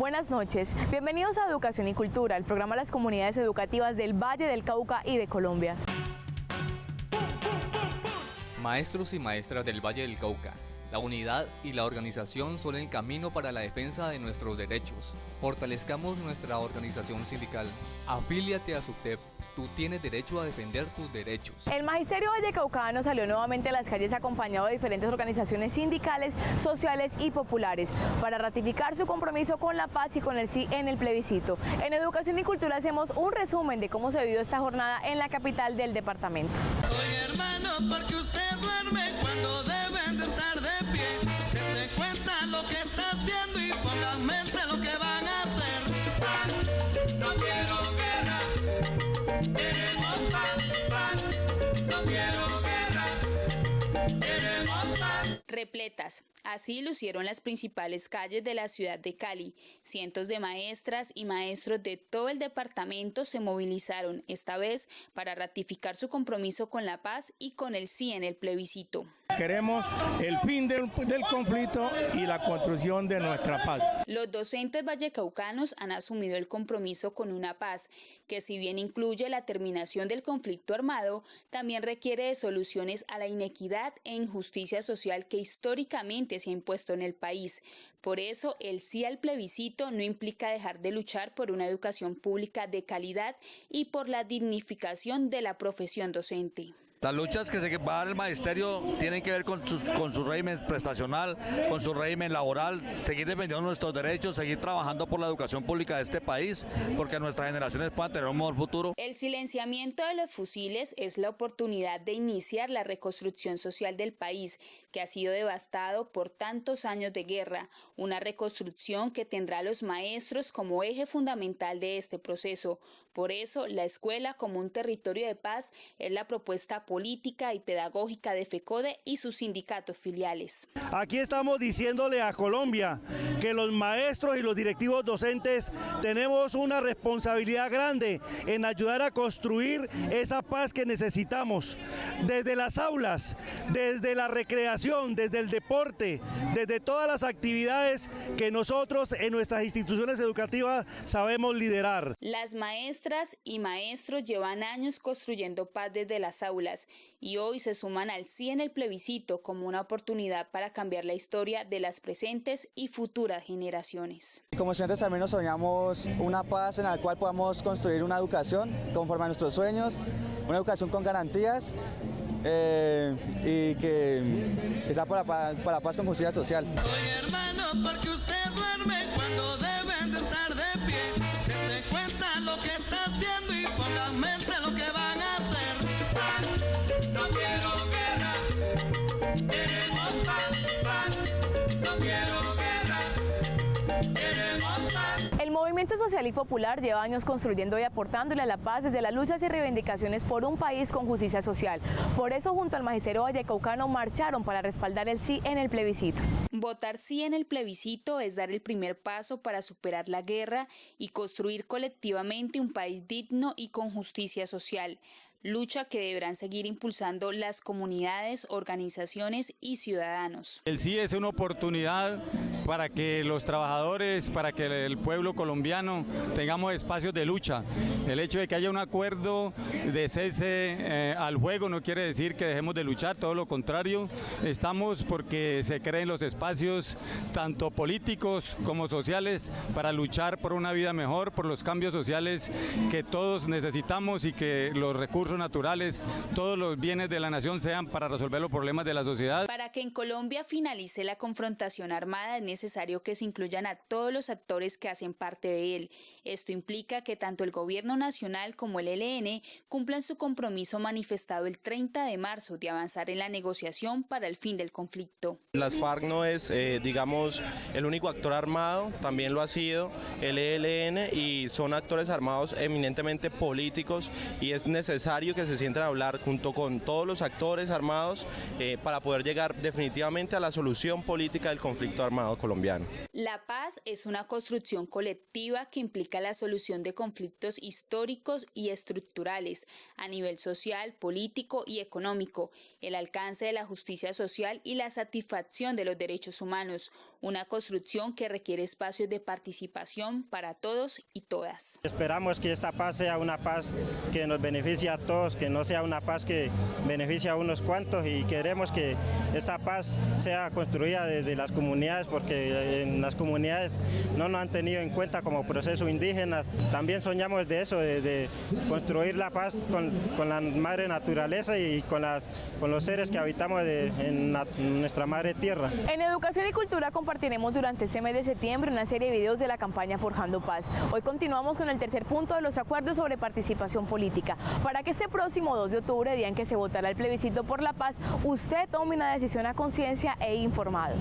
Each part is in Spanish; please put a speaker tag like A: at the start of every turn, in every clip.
A: Buenas noches, bienvenidos a Educación y Cultura, el programa de las comunidades educativas del Valle del Cauca y de Colombia.
B: Maestros y maestras del Valle del Cauca, la unidad y la organización son el camino para la defensa de nuestros derechos. Fortalezcamos nuestra organización sindical. Afíliate a SUTEP. Tú tienes derecho a defender tus derechos. El Magisterio Vallecaucano salió nuevamente a las calles acompañado de diferentes organizaciones sindicales, sociales y populares para ratificar su compromiso con la paz y con el sí en el plebiscito. En Educación y Cultura hacemos un resumen de cómo se vivió esta jornada en la capital del departamento.
C: Oye, hermano, porque usted duerme cuando deben de estar de pie. Que se cuenta lo que está haciendo y ponga en mente lo que van a hacer. Paz, no quiero guerra. Queremos paz, no quiero guerra, queremos paz.
D: Repletas, así lucieron las principales calles de la ciudad de Cali. Cientos de maestras y maestros de todo el departamento se movilizaron, esta vez para ratificar su compromiso con la paz y con el sí en el plebiscito.
E: Queremos el fin del conflicto y la construcción de nuestra paz.
D: Los docentes vallecaucanos han asumido el compromiso con una paz que, si bien incluye la terminación del conflicto armado, también requiere de soluciones a la inequidad e injusticia social que históricamente se ha impuesto en el país. Por eso, el sí al plebiscito no implica dejar de luchar por una educación pública de calidad y por la dignificación de la profesión docente.
F: Las luchas que se va a dar el magisterio tienen que ver con su régimen prestacional, con su régimen laboral, seguir defendiendo nuestros derechos, seguir trabajando por la educación pública de este país, porque nuestras generaciones puedan tener un mejor futuro.
D: El silenciamiento de los fusiles es la oportunidad de iniciar la reconstrucción social del país, que ha sido devastado por tantos años de guerra, una reconstrucción que tendrá a los maestros como eje fundamental de este proceso. Por eso, la escuela como un territorio de paz es la propuesta política y pedagógica de FECODE y sus sindicatos filiales.
E: Aquí estamos diciéndole a Colombia que los maestros y los directivos docentes tenemos una responsabilidad grande en ayudar a construir esa paz que necesitamos. Desde las aulas, desde la recreación, desde el deporte, desde todas las actividades que nosotros en nuestras instituciones educativas sabemos liderar.
D: Las maestras y maestros llevan años construyendo paz desde las aulas y hoy se suman al sí en el plebiscito como una oportunidad para cambiar la historia de las presentes y futuras generaciones.
G: Como estudiantes también nos soñamos una paz en la cual podamos construir una educación conforme a nuestros sueños, una educación con garantías y que sea para la paz con justicia social.
C: Oye, hermano, porque usted duerme cuando deben de estar de pie. Que se cuenta lo que está haciendo y ponga en mente lo que van a hacer. No quiero guerra, queremos paz, no quiero guerra, queremos paz.
A: El movimiento social y popular lleva años construyendo y aportándole a la paz desde las luchas y reivindicaciones por un país con justicia social. Por eso, junto al Magisterio Vallecaucano, marcharon para respaldar el sí en el plebiscito.
D: Votar sí en el plebiscito es dar el primer paso para superar la guerra y construir colectivamente un país digno y con justicia social. Lucha que deberán seguir impulsando las comunidades, organizaciones y ciudadanos.
E: El sí es una oportunidad para que los trabajadores, para que el pueblo colombiano tengamos espacios de lucha. El hecho de que haya un acuerdo de cese al fuego no quiere decir que dejemos de luchar, todo lo contrario, estamos porque se creen los espacios tanto políticos como sociales para luchar por una vida mejor, por los cambios sociales que todos necesitamos y que los recursos naturales, todos los bienes de la nación sean para resolver los problemas de la sociedad.
D: Para que en Colombia finalice la confrontación armada es necesario que se incluyan a todos los actores que hacen parte de él. Esto implica que tanto el gobierno nacional como el ELN cumplan su compromiso manifestado el 30 de marzo de avanzar en la negociación para el fin del conflicto.
H: Las FARC no es, digamos, el único actor armado, también lo ha sido el ELN y son actores armados eminentemente políticos y es necesario necesario que se sienten a hablar junto con todos los actores armados para poder llegar definitivamente a la solución política del conflicto armado colombiano.
D: La paz es una construcción colectiva que implica la solución de conflictos históricos y estructurales a nivel social, político y económico, el alcance de la justicia social y la satisfacción de los derechos humanos, una construcción que requiere espacios de participación para todos y todas.
I: Esperamos que esta paz sea una paz que nos beneficie a todos, que no sea una paz que beneficie a unos cuantos, y queremos que esta paz sea construida desde las comunidades, porque en las comunidades no nos han tenido en cuenta como proceso indígenas. También soñamos de eso, de construir la paz con la madre naturaleza y con los seres que habitamos en nuestra madre tierra.
A: En Educación y Cultura compartiremos durante este mes de septiembre una serie de videos de la campaña Forjando Paz. Hoy continuamos con el tercer punto de los acuerdos sobre participación política, para que este próximo 2 de octubre, día en que se votará el plebiscito por la paz, usted tome una decisión a conciencia e informado.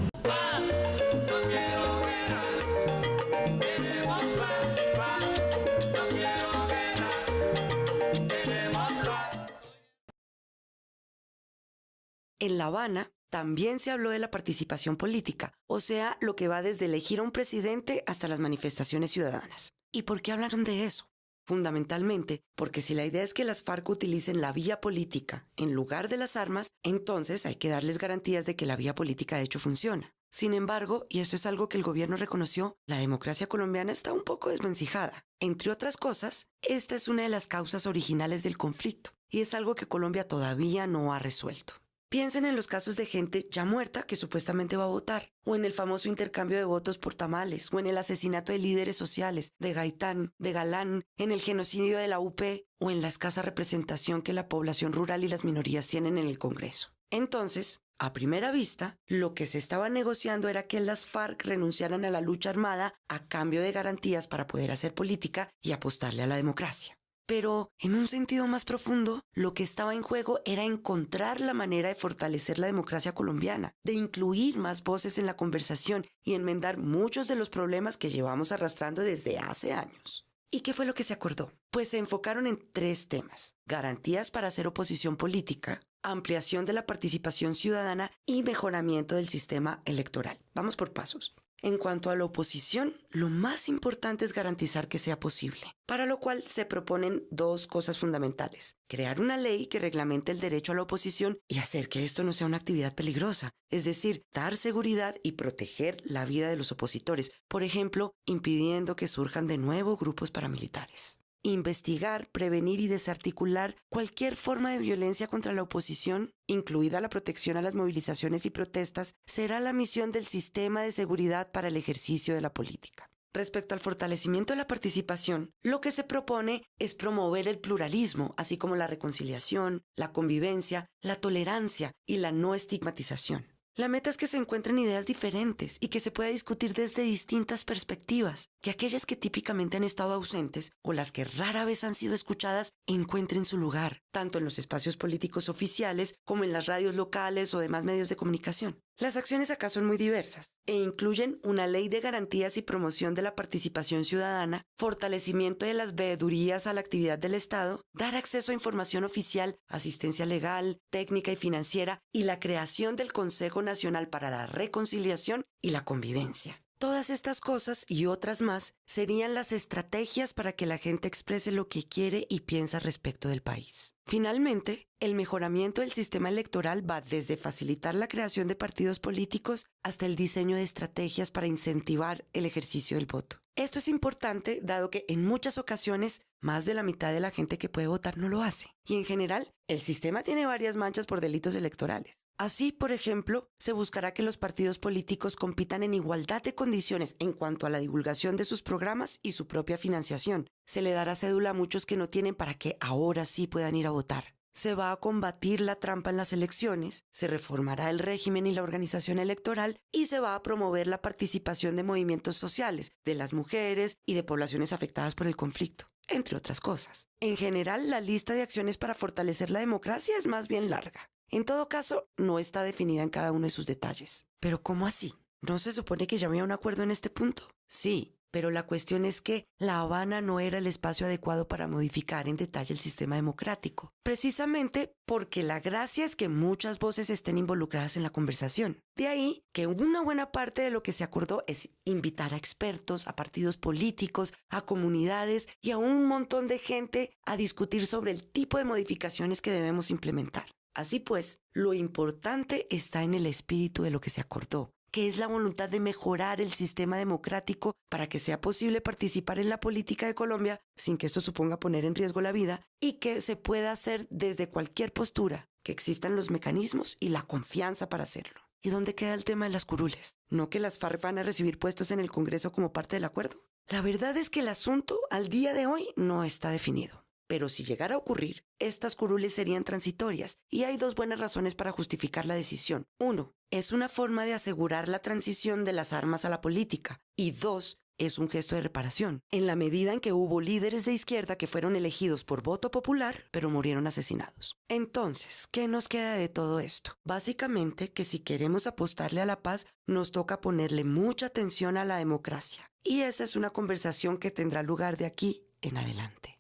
J: En La Habana también se habló de la participación política, o sea, lo que va desde elegir a un presidente hasta las manifestaciones ciudadanas. ¿Y por qué hablaron de eso? Fundamentalmente, porque si la idea es que las FARC utilicen la vía política en lugar de las armas, entonces hay que darles garantías de que la vía política de hecho funciona. Sin embargo, y esto es algo que el gobierno reconoció, la democracia colombiana está un poco desvencijada. Entre otras cosas, esta es una de las causas originales del conflicto, y es algo que Colombia todavía no ha resuelto. Piensen en los casos de gente ya muerta que supuestamente va a votar, o en el famoso intercambio de votos por tamales, o en el asesinato de líderes sociales, de Gaitán, de Galán, en el genocidio de la UP, o en la escasa representación que la población rural y las minorías tienen en el Congreso. Entonces, a primera vista, lo que se estaba negociando era que las FARC renunciaran a la lucha armada a cambio de garantías para poder hacer política y apostarle a la democracia. Pero, en un sentido más profundo, lo que estaba en juego era encontrar la manera de fortalecer la democracia colombiana, de incluir más voces en la conversación y enmendar muchos de los problemas que llevamos arrastrando desde hace años. ¿Y qué fue lo que se acordó? Pues se enfocaron en 3 temas: garantías para hacer oposición política, ampliación de la participación ciudadana y mejoramiento del sistema electoral. Vamos por pasos. En cuanto a la oposición, lo más importante es garantizar que sea posible, para lo cual se proponen 2 cosas fundamentales: crear una ley que reglamente el derecho a la oposición y hacer que esto no sea una actividad peligrosa, es decir, dar seguridad y proteger la vida de los opositores, por ejemplo, impidiendo que surjan de nuevo grupos paramilitares. Investigar, prevenir y desarticular cualquier forma de violencia contra la oposición, incluida la protección a las movilizaciones y protestas, será la misión del sistema de seguridad para el ejercicio de la política. Respecto al fortalecimiento de la participación, lo que se propone es promover el pluralismo, así como la reconciliación, la convivencia, la tolerancia y la no estigmatización. La meta es que se encuentren ideas diferentes y que se pueda discutir desde distintas perspectivas, que aquellas que típicamente han estado ausentes o las que rara vez han sido escuchadas encuentren su lugar, tanto en los espacios políticos oficiales como en las radios locales o demás medios de comunicación. Las acciones acá son muy diversas e incluyen una ley de garantías y promoción de la participación ciudadana, fortalecimiento de las veedurías a la actividad del Estado, dar acceso a información oficial, asistencia legal, técnica y financiera y la creación del Consejo Nacional para la Reconciliación y la Convivencia. Todas estas cosas y otras más serían las estrategias para que la gente exprese lo que quiere y piensa respecto del país. Finalmente, el mejoramiento del sistema electoral va desde facilitar la creación de partidos políticos hasta el diseño de estrategias para incentivar el ejercicio del voto. Esto es importante dado que en muchas ocasiones más de la mitad de la gente que puede votar no lo hace. Y en general, el sistema tiene varias manchas por delitos electorales. Así, por ejemplo, se buscará que los partidos políticos compitan en igualdad de condiciones en cuanto a la divulgación de sus programas y su propia financiación. Se le dará cédula a muchos que no tienen para que ahora sí puedan ir a votar. Se va a combatir la trampa en las elecciones, se reformará el régimen y la organización electoral y se va a promover la participación de movimientos sociales, de las mujeres y de poblaciones afectadas por el conflicto, entre otras cosas. En general, la lista de acciones para fortalecer la democracia es más bien larga. En todo caso, no está definida en cada uno de sus detalles. ¿Pero cómo así? ¿No se supone que ya había un acuerdo en este punto? Sí, Pero la cuestión es que La Habana no era el espacio adecuado para modificar en detalle el sistema democrático, precisamente porque la gracia es que muchas voces estén involucradas en la conversación. De ahí que una buena parte de lo que se acordó es invitar a expertos, a partidos políticos, a comunidades y a un montón de gente a discutir sobre el tipo de modificaciones que debemos implementar. Así pues, lo importante está en el espíritu de lo que se acordó, que es la voluntad de mejorar el sistema democrático para que sea posible participar en la política de Colombia sin que esto suponga poner en riesgo la vida y que se pueda hacer desde cualquier postura, que existan los mecanismos y la confianza para hacerlo. ¿Y dónde queda el tema de las curules? ¿No que las FARC van a recibir puestos en el Congreso como parte del acuerdo? La verdad es que el asunto al día de hoy no está definido. Pero si llegara a ocurrir, estas curules serían transitorias y hay dos buenas razones para justificar la decisión. 1. Es una forma de asegurar la transición de las armas a la política. Y 2. Es un gesto de reparación, en la medida en que hubo líderes de izquierda que fueron elegidos por voto popular, pero murieron asesinados. Entonces, ¿qué nos queda de todo esto? Básicamente que si queremos apostarle a la paz, nos toca ponerle mucha atención a la democracia. Y esa es una conversación que tendrá lugar de aquí en adelante.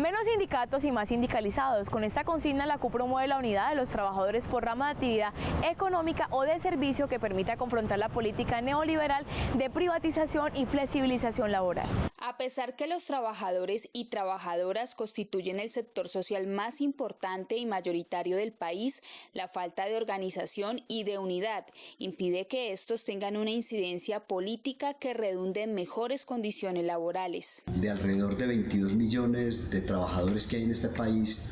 A: Menos sindicatos y más sindicalizados. Con esta consigna, la CUT promueve la unidad de los trabajadores por rama de actividad económica o de servicio que permita confrontar la política neoliberal de privatización y flexibilización laboral.
D: A pesar que los trabajadores y trabajadoras constituyen el sector social más importante y mayoritario del país, la falta de organización y de unidad impide que estos tengan una incidencia política que redunde en mejores condiciones laborales.
K: De alrededor de 22 millones de trabajadores que hay en este país,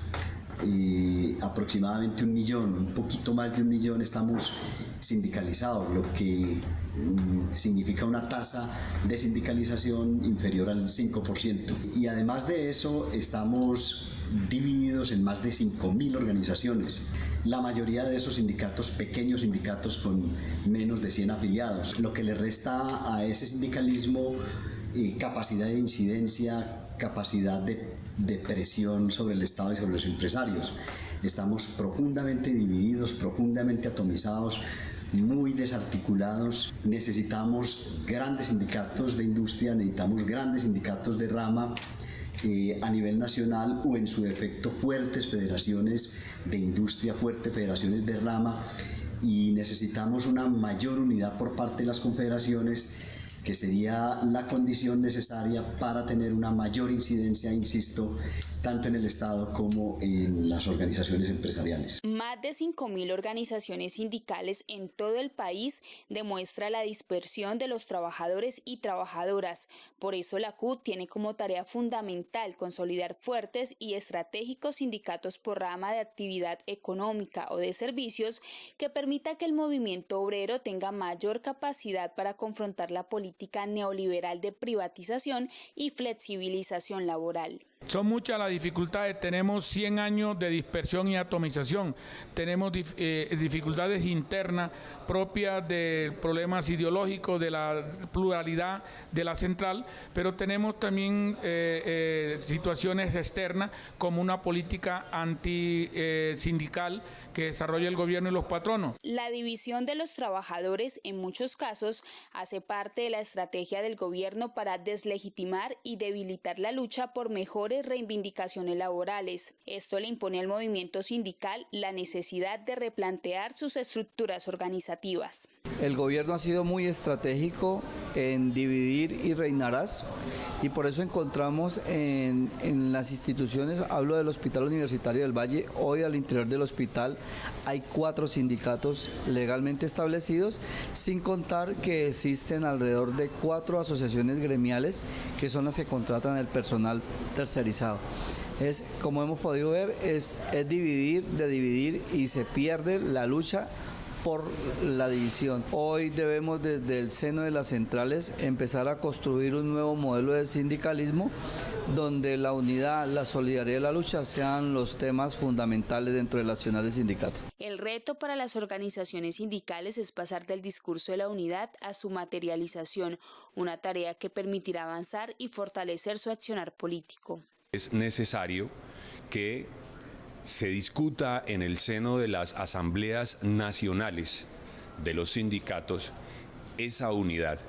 K: aproximadamente 1 millón, un poquito más de 1 millón estamos sindicalizados, lo que significa una tasa de sindicalización inferior al 5%. Y además de eso, estamos divididos en más de 5.000 organizaciones. La mayoría de esos sindicatos, pequeños sindicatos con menos de 100 afiliados, lo que le resta a ese sindicalismo capacidad de incidencia, capacidad de presión sobre el Estado y sobre los empresarios. Estamos profundamente divididos, profundamente atomizados, muy desarticulados. Necesitamos grandes sindicatos de industria, necesitamos grandes sindicatos de rama a nivel nacional o en su defecto fuertes federaciones de industria, fuertes federaciones de rama, y necesitamos una mayor unidad por parte de las confederaciones, que sería la condición necesaria para tener una mayor incidencia, insisto, tanto en el Estado como en las organizaciones empresariales.
D: Más de 5.000 organizaciones sindicales en todo el país demuestra la dispersión de los trabajadores y trabajadoras. Por eso la CUT tiene como tarea fundamental consolidar fuertes y estratégicos sindicatos por rama de actividad económica o de servicios que permita que el movimiento obrero tenga mayor capacidad para confrontar la política neoliberal de privatización y flexibilización laboral.
L: Son muchas las dificultades, tenemos 100 años de dispersión y atomización, tenemos dificultades internas propias de problemas ideológicos, de la pluralidad de la central, pero tenemos también situaciones externas como una política antisindical que desarrolla el gobierno y los patronos.
D: La división de los trabajadores en muchos casos hace parte de la estrategia del gobierno para deslegitimar y debilitar la lucha por mejores reivindicaciones laborales. Esto le impone al movimiento sindical la necesidad de replantear sus estructuras organizativas.
M: El gobierno ha sido muy estratégico en dividir y reinarás, y por eso encontramos en las instituciones, hablo del Hospital Universitario del Valle, hoy al interior del hospital hay 4 sindicatos legalmente establecidos, sin contar que existen alrededor de 4 asociaciones gremiales que son las que contratan el personal tercerizado. Como hemos podido ver, es dividir y se pierde la lucha por la división. Hoy debemos desde el seno de las centrales empezar a construir un nuevo modelo de sindicalismo donde la unidad, la solidaridad y la lucha sean los temas fundamentales dentro del accionar del sindicato.
D: El reto para las organizaciones sindicales es pasar del discurso de la unidad a su materialización, una tarea que permitirá avanzar y fortalecer su accionar político.
N: Es necesario que se discuta en el seno de las asambleas nacionales de los sindicatos esa unidad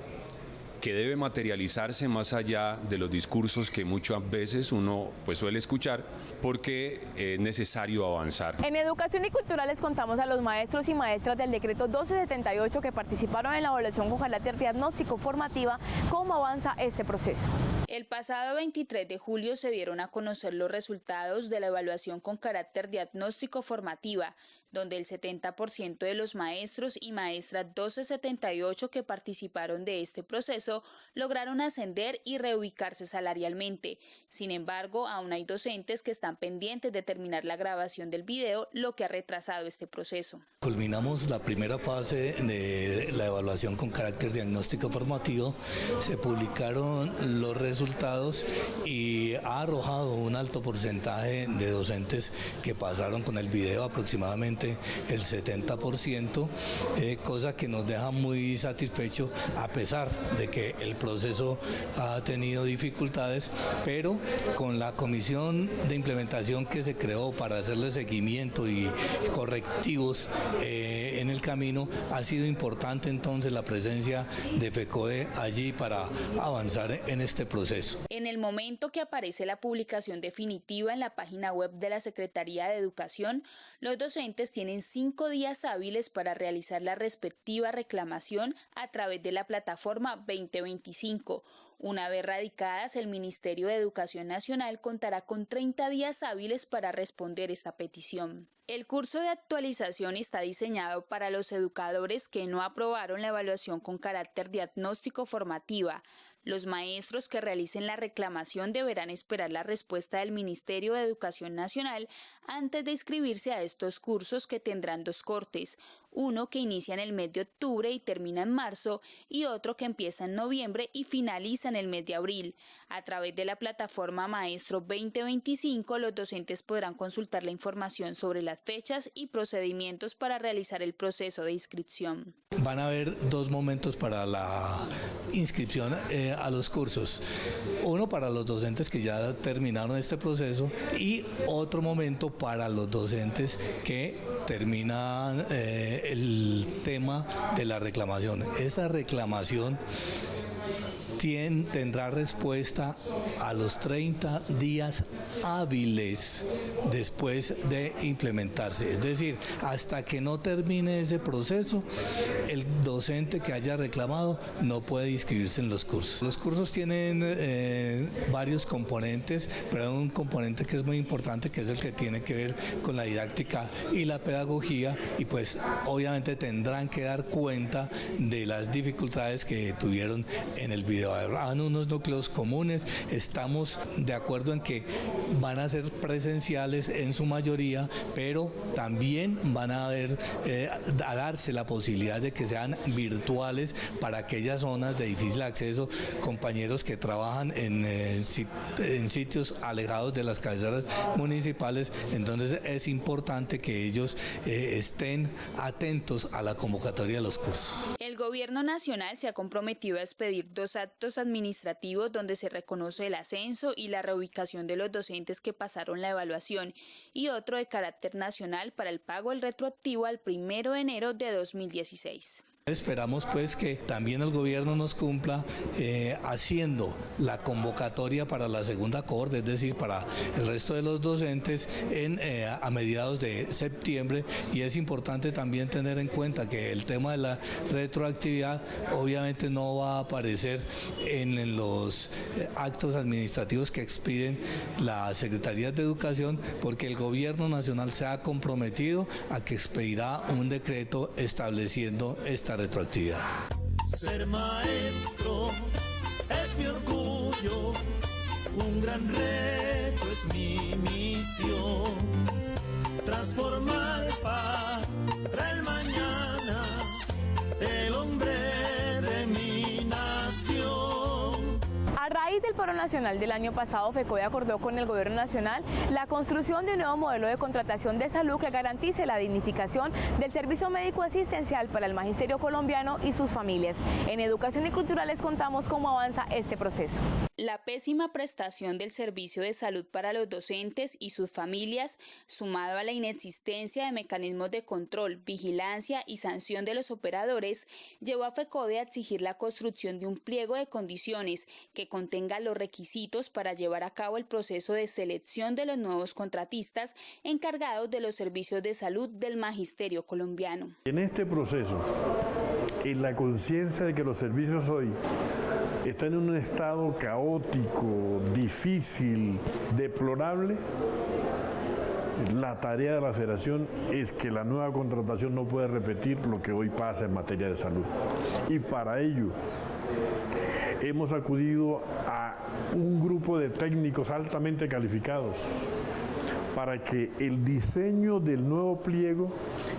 N: que debe materializarse más allá de los discursos que muchas veces uno suele escuchar, porque es necesario avanzar.
A: En Educación y Cultura les contamos a los maestros y maestras del decreto 1278 que participaron en la evaluación con carácter diagnóstico formativa cómo avanza este proceso.
D: El pasado 23 de julio se dieron a conocer los resultados de la evaluación con carácter diagnóstico formativa, donde el 70% de los maestros y maestras 1278 que participaron de este proceso lograron ascender y reubicarse salarialmente. Sin embargo, aún hay docentes que están pendientes de terminar la grabación del video, lo que ha retrasado este proceso.
O: Culminamos la primera fase de la evaluación con carácter diagnóstico formativo, se publicaron los resultados y ha arrojado un alto porcentaje de docentes que pasaron con el video, aproximadamente el 70%, cosa que nos deja muy satisfechos a pesar de que el proceso ha tenido dificultades, pero con la comisión de implementación que se creó para hacerle seguimiento y correctivos en el camino, ha sido importante entonces la presencia de FECODE allí para avanzar en este proceso.
D: En el momento que aparece la publicación definitiva en la página web de la Secretaría de Educación, los docentes tienen 5 días hábiles para realizar la respectiva reclamación a través de la plataforma 2025. Una vez radicadas, el Ministerio de Educación Nacional contará con 30 días hábiles para responder esta petición. El curso de actualización está diseñado para los educadores que no aprobaron la evaluación con carácter diagnóstico formativa. Los maestros que realicen la reclamación deberán esperar la respuesta del Ministerio de Educación Nacional antes de inscribirse a estos cursos, que tendrán 2 cortes, uno que inicia en el mes de octubre y termina en marzo, y otro que empieza en noviembre y finaliza en el mes de abril. A través de la plataforma Maestro 2025, los docentes podrán consultar la información sobre las fechas y procedimientos para realizar el proceso de inscripción.
O: Van a haber 2 momentos para la inscripción a los cursos. Uno para los docentes que ya terminaron este proceso y otro momento para los docentes que terminan el tema de la reclamación. Esa reclamación tendrá respuesta a los 30 días hábiles después de implementarse. Es decir, hasta que no termine ese proceso, el docente que haya reclamado no puede inscribirse en los cursos. Los cursos tienen varios componentes, pero hay un componente que es muy importante, que es el que tiene que ver con la didáctica y la pedagogía, y pues obviamente tendrán que dar cuenta de las dificultades que tuvieron en el video. Habrán unos núcleos comunes, estamos de acuerdo en que van a ser presenciales en su mayoría, pero también van a darse la posibilidad de que sean virtuales para aquellas zonas de difícil acceso, compañeros que trabajan en sitios alejados de las cabeceras municipales. Entonces es importante que ellos estén atentos a la convocatoria de los cursos.
D: El Gobierno Nacional se ha comprometido a expedir 2 actos administrativos donde se reconoce el ascenso y la reubicación de los docentes que pasaron la evaluación, y otro de carácter nacional para el pago del retroactivo al 1 de enero de 2016.
O: Esperamos pues que también el gobierno nos cumpla haciendo la convocatoria para la segunda cohorte, es decir, para el resto de los docentes a mediados de septiembre, y es importante también tener en cuenta que el tema de la retroactividad obviamente no va a aparecer en los actos administrativos que expiden la Secretaría de Educación, porque el gobierno nacional se ha comprometido a que expedirá un decreto estableciendo esta retroactividad.
C: Ser maestro es mi orgullo, un gran reto es mi misión, transformar para el mañana el hombre de mi nación.
A: A raíz del paro nacional del año pasado, FECODE acordó con el Gobierno Nacional la construcción de un nuevo modelo de contratación de salud que garantice la dignificación del servicio médico asistencial para el magisterio colombiano y sus familias. En Educación y Cultura les contamos cómo avanza este proceso.
D: La pésima prestación del servicio de salud para los docentes y sus familias, sumado a la inexistencia de mecanismos de control, vigilancia y sanción de los operadores, llevó a FECODE a exigir la construcción de un pliego de condiciones que contenga los requisitos para llevar a cabo el proceso de selección de los nuevos contratistas encargados de los servicios de salud del magisterio colombiano.
P: En este proceso, en la conciencia de que los servicios hoy están en un estado caótico, difícil, deplorable, la tarea de la Federación es que la nueva contratación no puede repetir lo que hoy pasa en materia de salud. Y para ello hemos acudido a un grupo de técnicos altamente calificados para que el diseño del nuevo pliego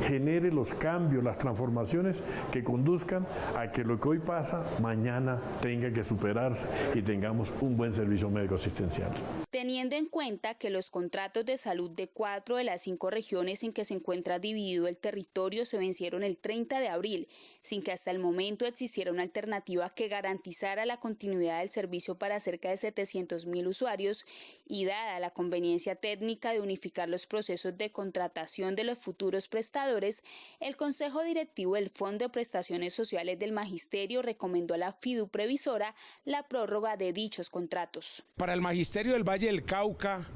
P: genere los cambios, las transformaciones que conduzcan a que lo que hoy pasa, mañana tenga que superarse y tengamos un buen servicio médico asistencial.
D: Teniendo en cuenta que los contratos de salud de 4 de las 5 regiones en que se encuentra dividido el territorio se vencieron el 30 de abril, sin que hasta el momento existiera una alternativa que garantizara la continuidad del servicio para cerca de 700.000 usuarios y dada la conveniencia técnica de unificar los procesos de contratación de los futuros prestadores, el Consejo Directivo del Fondo de Prestaciones Sociales del Magisterio recomendó a la Fiduprevisora la prórroga de dichos contratos.
Q: Para el Magisterio del Valle del Cauca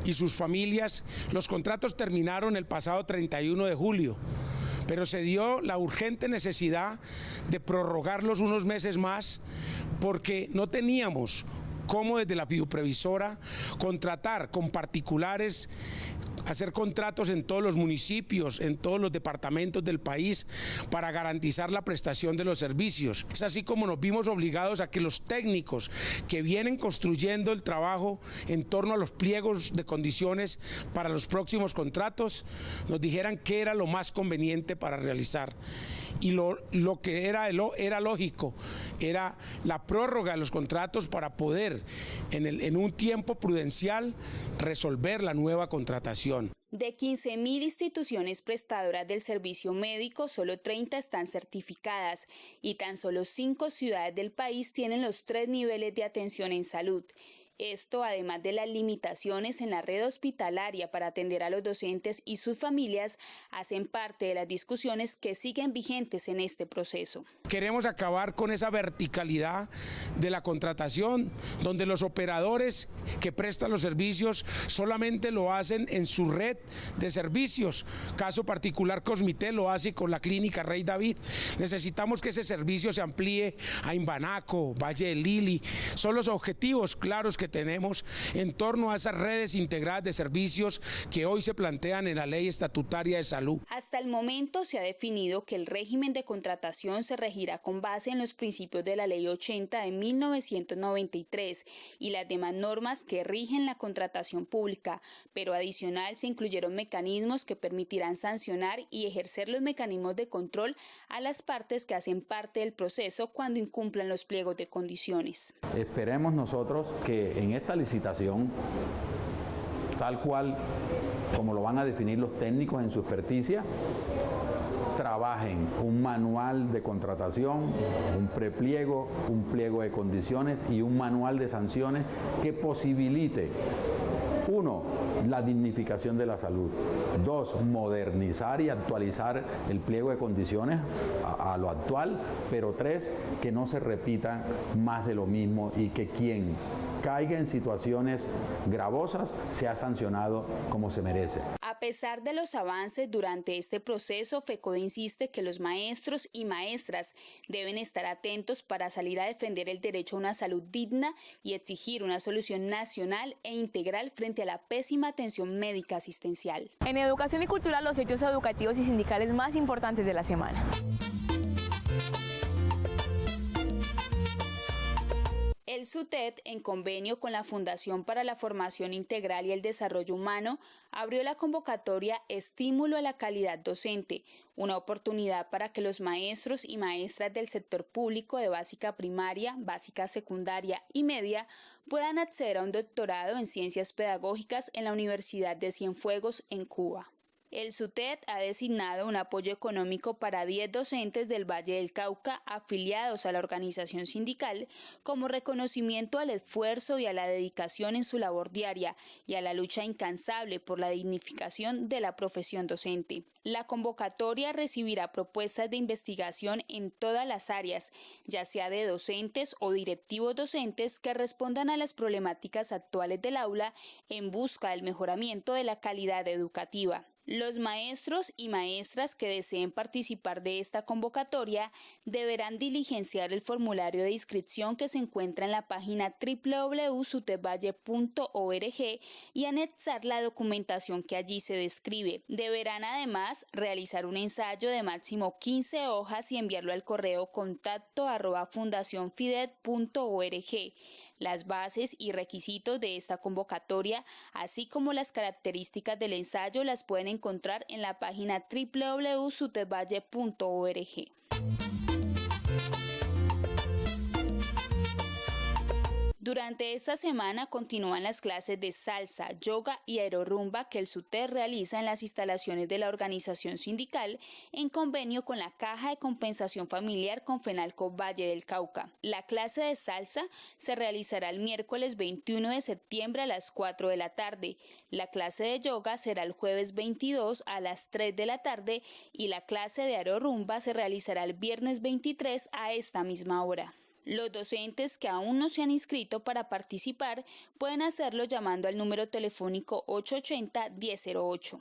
Q: y sus familias, los contratos terminaron el pasado 31 de julio, pero se dio la urgente necesidad de prorrogarlos unos meses más porque no teníamos cómo desde la Fiduprevisora contratar con particulares, hacer contratos en todos los municipios, en todos los departamentos del país para garantizar la prestación de los servicios. Es así como nos vimos obligados a que los técnicos que vienen construyendo el trabajo en torno a los pliegos de condiciones para los próximos contratos nos dijeran qué era lo más conveniente para realizar. Y lo que era lógico era la prórroga de los contratos para poder en un tiempo prudencial resolver la nueva contratación.
D: De 15.000 instituciones prestadoras del servicio médico, solo 30 están certificadas y tan solo 5 ciudades del país tienen los 3 niveles de atención en salud. Esto, además de las limitaciones en la red hospitalaria para atender a los docentes y sus familias, hacen parte de las discusiones que siguen vigentes en este proceso.
Q: Queremos acabar con esa verticalidad de la contratación, donde los operadores que prestan los servicios solamente lo hacen en su red de servicios. Caso particular, Cosmitel lo hace con la Clínica Rey David. Necesitamos que ese servicio se amplíe a Imbanaco, Valle del Lili. Son los objetivos claros que tenemos en torno a esas redes integradas de servicios que hoy se plantean en la Ley Estatutaria de Salud.
D: Hasta el momento se ha definido que el régimen de contratación se regirá con base en los principios de la Ley 80 de 1993 y las demás normas que rigen la contratación pública, pero adicional se incluyeron mecanismos que permitirán sancionar y ejercer los mecanismos de control a las partes que hacen parte del proceso cuando incumplan los pliegos de condiciones.
R: Esperemos nosotros que en esta licitación, tal cual como lo van a definir los técnicos en su experticia, trabajen un manual de contratación, un prepliego, un pliego de condiciones y un manual de sanciones que posibilite, 1, la dignificación de la salud, 2, modernizar y actualizar el pliego de condiciones a lo actual, pero 3, que no se repita más de lo mismo y que quien caiga en situaciones gravosas sea sancionado como se merece.
D: A pesar de los avances durante este proceso, FECODE insiste que los maestros y maestras deben estar atentos para salir a defender el derecho a una salud digna y exigir una solución nacional e integral frente a la pésima atención médica asistencial.
A: En educación y cultura, los hechos educativos y sindicales más importantes de la semana.
D: El SUTED, en convenio con la Fundación para la Formación Integral y el Desarrollo Humano, abrió la convocatoria Estímulo a la Calidad Docente, una oportunidad para que los maestros y maestras del sector público de básica primaria, básica secundaria y media puedan acceder a un doctorado en Ciencias Pedagógicas en la Universidad de Cienfuegos, en Cuba. El SUTED ha designado un apoyo económico para 10 docentes del Valle del Cauca afiliados a la organización sindical como reconocimiento al esfuerzo y a la dedicación en su labor diaria y a la lucha incansable por la dignificación de la profesión docente. La convocatoria recibirá propuestas de investigación en todas las áreas, ya sea de docentes o directivos docentes que respondan a las problemáticas actuales del aula en busca del mejoramiento de la calidad educativa. Los maestros y maestras que deseen participar de esta convocatoria deberán diligenciar el formulario de inscripción que se encuentra en la página www.sutedvalle.org y anexar la documentación que allí se describe. Deberán además realizar un ensayo de máximo 15 hojas y enviarlo al correo contacto@fundacionfided.org. Las bases y requisitos de esta convocatoria, así como las características del ensayo, las pueden encontrar en la página www.sutedvalle.org. Durante esta semana continúan las clases de salsa, yoga y aerorrumba que el SUTED realiza en las instalaciones de la organización sindical en convenio con la Caja de Compensación Familiar Confenalco Valle del Cauca. La clase de salsa se realizará el miércoles 21 de septiembre a las 4 de la tarde. La clase de yoga será el jueves 22 a las 3 de la tarde y la clase de aerorrumba se realizará el viernes 23 a esta misma hora. Los docentes que aún no se han inscrito para participar pueden hacerlo llamando al número telefónico 880-1008.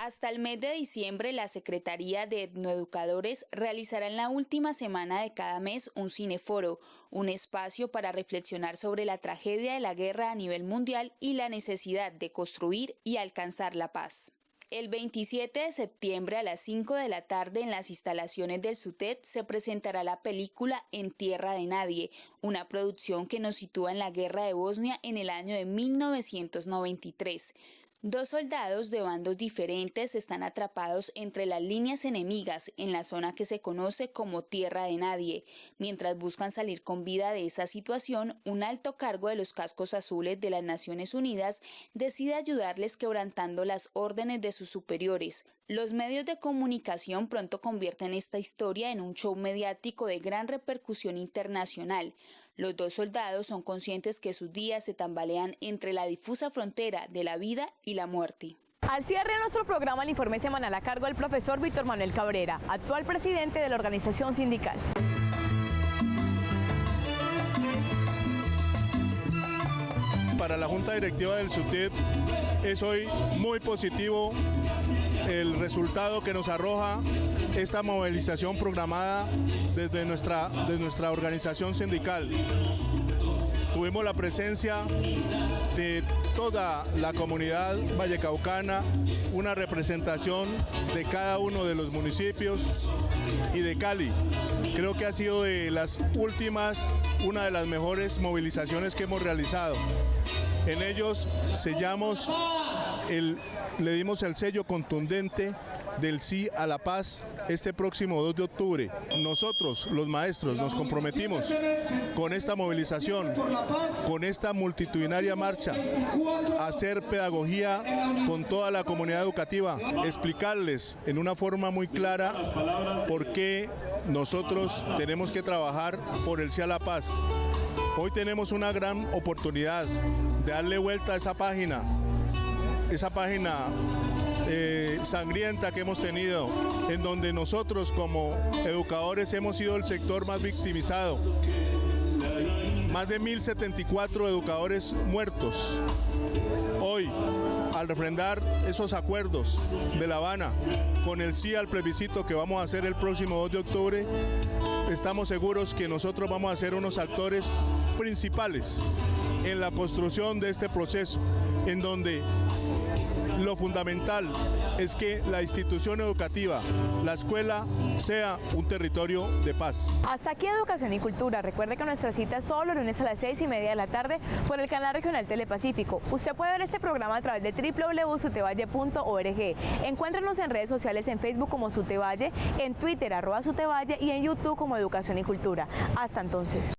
D: Hasta el mes de diciembre, la Secretaría de Etnoeducadores realizará en la última semana de cada mes un cineforo, un espacio para reflexionar sobre la tragedia de la guerra a nivel mundial y la necesidad de construir y alcanzar la paz. El 27 de septiembre a las 5 de la tarde en las instalaciones del SUTED se presentará la película En Tierra de Nadie, una producción que nos sitúa en la guerra de Bosnia en el año de 1993. Dos soldados de bandos diferentes están atrapados entre las líneas enemigas en la zona que se conoce como Tierra de Nadie. Mientras buscan salir con vida de esa situación, un alto cargo de los cascos azules de las Naciones Unidas decide ayudarles quebrantando las órdenes de sus superiores. Los medios de comunicación pronto convierten esta historia en un show mediático de gran repercusión internacional. Los dos soldados son conscientes que sus días se tambalean entre la difusa frontera de la vida y la muerte.
A: Al cierre de nuestro programa, el informe semanal a cargo del profesor Víctor Manuel Cabrera, actual presidente de la organización sindical.
S: Para la Junta Directiva del SUTED es hoy muy positivo el resultado que nos arroja esta movilización programada desde nuestra organización sindical. Tuvimos la presencia de toda la comunidad vallecaucana, una representación de cada uno de los municipios y de Cali. Creo que ha sido de las últimas, una de las mejores movilizaciones que hemos realizado. En ellos le dimos el sello contundente del sí a la paz este próximo 2 de octubre. Nosotros, los maestros, nos comprometimos con esta movilización, con esta multitudinaria marcha, a hacer pedagogía con toda la comunidad educativa, explicarles en una forma muy clara por qué nosotros tenemos que trabajar por el sí a la paz. Hoy tenemos una gran oportunidad de darle vuelta a esa página sangrienta que hemos tenido, en donde nosotros como educadores hemos sido el sector más victimizado. Más de 1.074 educadores muertos. Hoy, al refrendar esos acuerdos de La Habana con el sí al plebiscito que vamos a hacer el próximo 2 de octubre, estamos seguros que nosotros vamos a ser unos actores principales en la construcción de este proceso, en donde lo fundamental es que la institución educativa, la escuela, sea un territorio de paz.
A: Hasta aquí Educación y Cultura. Recuerde que nuestra cita es solo lunes a las 6:30 de la tarde por el canal regional Telepacífico. Usted puede ver este programa a través de www.sutevalle.org. Encuéntrenos en redes sociales, en Facebook como Sutevalle, en Twitter @Sutevalle y en YouTube como Educación y Cultura. Hasta entonces.